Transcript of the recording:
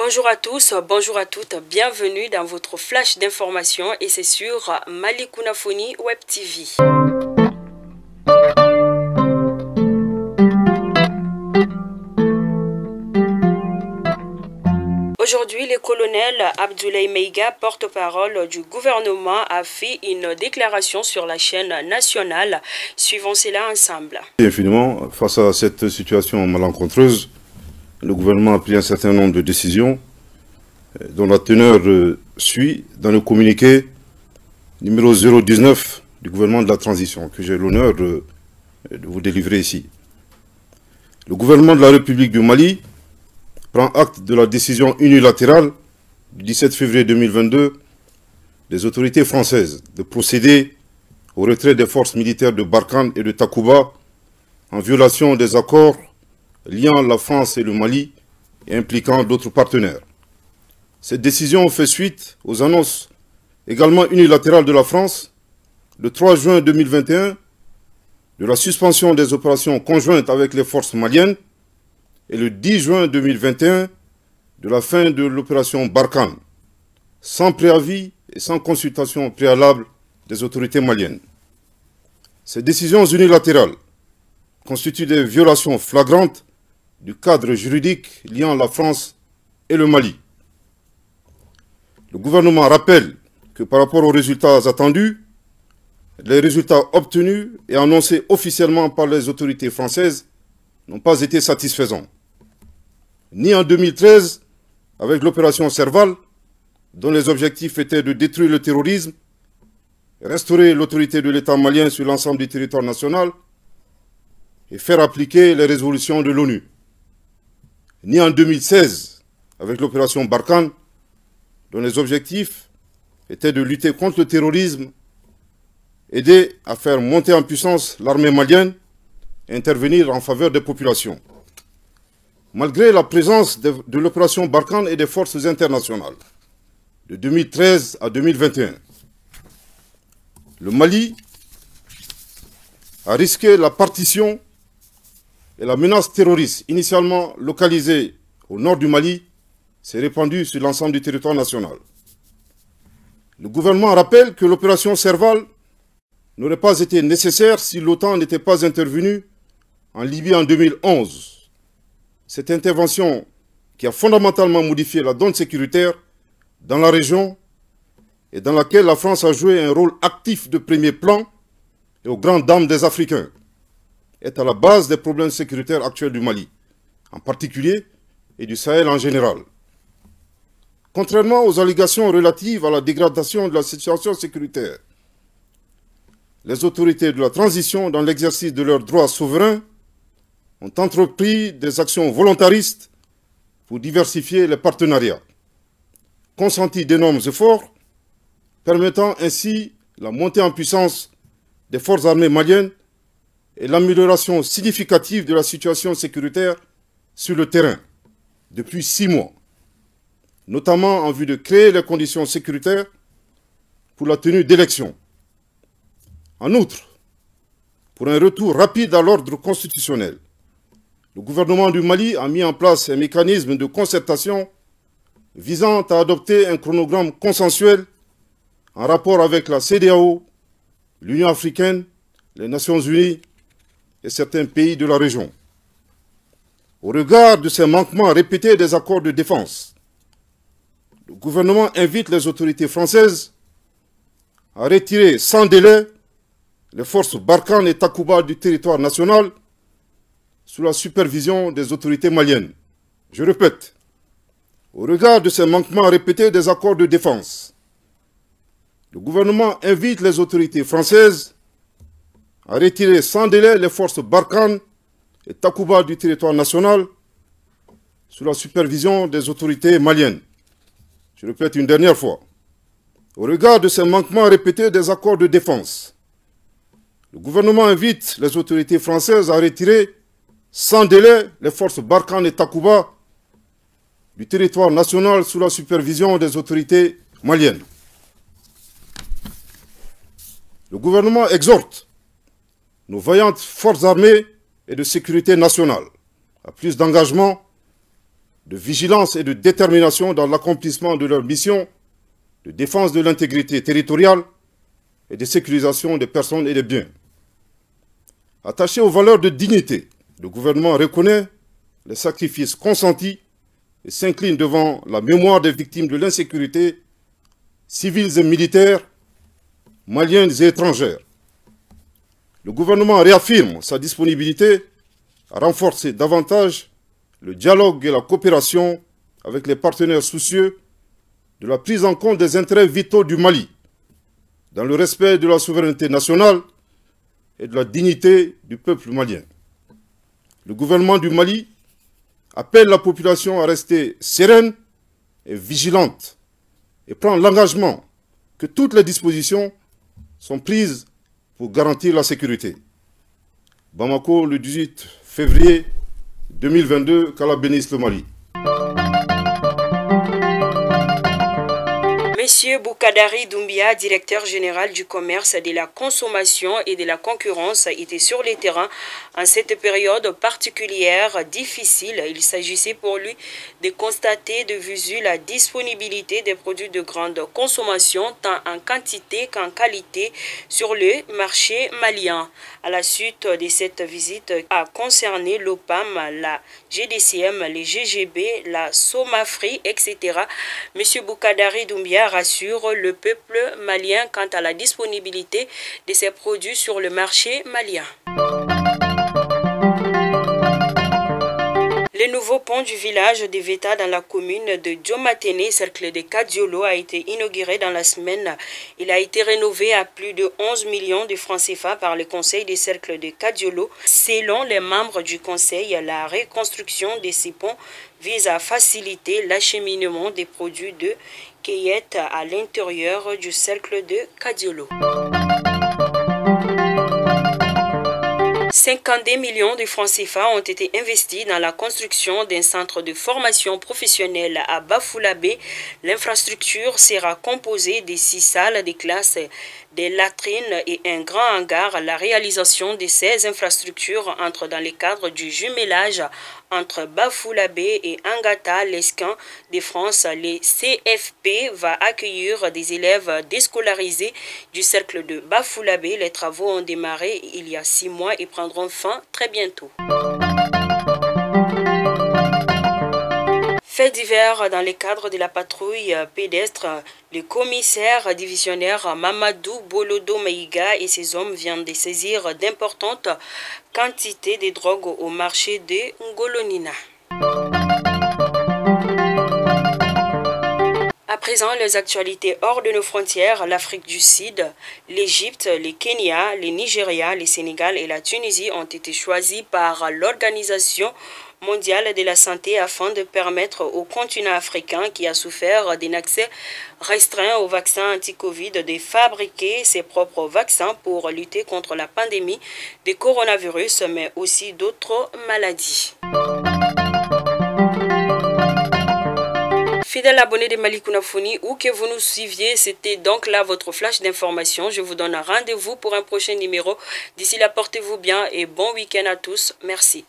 Bonjour à tous, bonjour à toutes, bienvenue dans votre flash d'information et c'est sur Malikouna Foni Web TV. Aujourd'hui, le colonel Abdoulaye Meiga, porte-parole du gouvernement, a fait une déclaration sur la chaîne nationale. Suivons cela ensemble. Infiniment, face à cette situation malencontreuse, le gouvernement a pris un certain nombre de décisions dont la teneur suit dans le communiqué numéro 019 du gouvernement de la transition, que j'ai l'honneur de vous délivrer ici. Le gouvernement de la République du Mali prend acte de la décision unilatérale du 17 février 2022 des autorités françaises de procéder au retrait des forces militaires de Barkhane et de Takuba en violation des accords liant la France et le Mali et impliquant d'autres partenaires. Cette décision fait suite aux annonces également unilatérales de la France le 3 juin 2021 de la suspension des opérations conjointes avec les forces maliennes et le 10 juin 2021 de la fin de l'opération Barkhane, sans préavis et sans consultation préalable des autorités maliennes. Ces décisions unilatérales constituent des violations flagrantes du cadre juridique liant la France et le Mali. Le gouvernement rappelle que par rapport aux résultats attendus, les résultats obtenus et annoncés officiellement par les autorités françaises n'ont pas été satisfaisants. Ni en 2013, avec l'opération Serval, dont les objectifs étaient de détruire le terrorisme, restaurer l'autorité de l'État malien sur l'ensemble du territoire national et faire appliquer les résolutions de l'ONU. Ni en 2016, avec l'opération Barkhane, dont les objectifs étaient de lutter contre le terrorisme, aider à faire monter en puissance l'armée malienne et intervenir en faveur des populations. Malgré la présence de l'opération Barkhane et des forces internationales, de 2013 à 2021, le Mali a risqué la partition et la menace terroriste, initialement localisée au nord du Mali, s'est répandue sur l'ensemble du territoire national. Le gouvernement rappelle que l'opération Serval n'aurait pas été nécessaire si l'OTAN n'était pas intervenue en Libye en 2011. Cette intervention qui a fondamentalement modifié la donne sécuritaire dans la région et dans laquelle la France a joué un rôle actif de premier plan et aux grandes dames des Africains, est à la base des problèmes sécuritaires actuels du Mali, en particulier, et du Sahel en général. Contrairement aux allégations relatives à la dégradation de la situation sécuritaire, les autorités de la transition, dans l'exercice de leurs droits souverains, ont entrepris des actions volontaristes pour diversifier les partenariats, consenti d'énormes efforts, permettant ainsi la montée en puissance des forces armées maliennes et l'amélioration significative de la situation sécuritaire sur le terrain depuis 6 mois, notamment en vue de créer les conditions sécuritaires pour la tenue d'élections. En outre, pour un retour rapide à l'ordre constitutionnel, le gouvernement du Mali a mis en place un mécanisme de concertation visant à adopter un chronogramme consensuel en rapport avec la CEDEAO, l'Union africaine, les Nations unies et certains pays de la région. Au regard de ces manquements répétés des accords de défense, le gouvernement invite les autorités françaises à retirer sans délai les forces Barkhane et Takuba du territoire national sous la supervision des autorités maliennes. Je répète, au regard de ces manquements répétés des accords de défense, le gouvernement invite les autorités françaises à retirer sans délai les forces Barkhane et Takuba du territoire national sous la supervision des autorités maliennes. Je répète une dernière fois. Au regard de ces manquements répétés des accords de défense, le gouvernement invite les autorités françaises à retirer sans délai les forces Barkhane et Takuba du territoire national sous la supervision des autorités maliennes. Le gouvernement exhorte nos vaillantes forces armées et de sécurité nationale à plus d'engagement de vigilance et de détermination dans l'accomplissement de leur mission de défense de l'intégrité territoriale et de sécurisation des personnes et des biens. Attaché aux valeurs de dignité, le gouvernement reconnaît les sacrifices consentis et s'incline devant la mémoire des victimes de l'insécurité, civiles et militaires, maliennes et étrangères. Le gouvernement réaffirme sa disponibilité à renforcer davantage le dialogue et la coopération avec les partenaires soucieux de la prise en compte des intérêts vitaux du Mali, dans le respect de la souveraineté nationale et de la dignité du peuple malien. Le gouvernement du Mali appelle la population à rester sereine et vigilante et prend l'engagement que toutes les dispositions sont prises pour garantir la sécurité. Bamako, le 18 février 2022, qu'Allah bénisse le Mali. Monsieur Boukadari Doumbia, directeur général du commerce, de la consommation et de la concurrence, était sur le terrain en cette période particulière difficile. Il s'agissait pour lui de constater de visu la disponibilité des produits de grande consommation, tant en quantité qu'en qualité, sur le marché malien. À la suite de cette visite a concerné l'OPAM, la GDCM, les GGB, la Somafri, etc. Monsieur Boukadari Doumbia rassure le peuple malien quant à la disponibilité de ces produits sur le marché malien. Le nouveau pont du village de Veta dans la commune de Diomatene, cercle de Kadiolo, a été inauguré dans la semaine. Il a été rénové à plus de 11 millions de francs CFA par le conseil des cercles de Kadiolo. Selon les membres du conseil, la reconstruction de ces ponts vise à faciliter l'acheminement des produits de cueillette à l'intérieur du cercle de Kadiolo. 52 millions de francs CFA ont été investis dans la construction d'un centre de formation professionnelle à Bafoulabé. L'infrastructure sera composée de 6 salles de classe, des latrines et un grand hangar. La réalisation de ces infrastructures entre dans le cadre du jumelage entre Bafoulabé et Angata, l'Escan de France. Le CFP va accueillir des élèves déscolarisés du cercle de Bafoulabé. Les travaux ont démarré il y a 6 mois et prendront fin très bientôt. Fait divers dans le cadre de la patrouille pédestre, le commissaire divisionnaire Mamadou Bolodo Maïga et ses hommes viennent de saisir d'importantes quantités de drogue au marché de Ngolonina. À présent, les actualités hors de nos frontières, l'Afrique du Sud, l'Égypte, le Kenya, le Nigeria, le Sénégal et la Tunisie ont été choisis par l'Organisation mondiale de la santé afin de permettre au continent africain qui a souffert d'un accès restreint aux vaccins anti-Covid de fabriquer ses propres vaccins pour lutter contre la pandémie de coronavirus, mais aussi d'autres maladies. Fidèles abonnés de Malikouna Founi, où que vous nous suiviez, c'était donc là votre flash d'information. Je vous donne rendez-vous pour un prochain numéro. D'ici là, portez-vous bien et bon week-end à tous. Merci.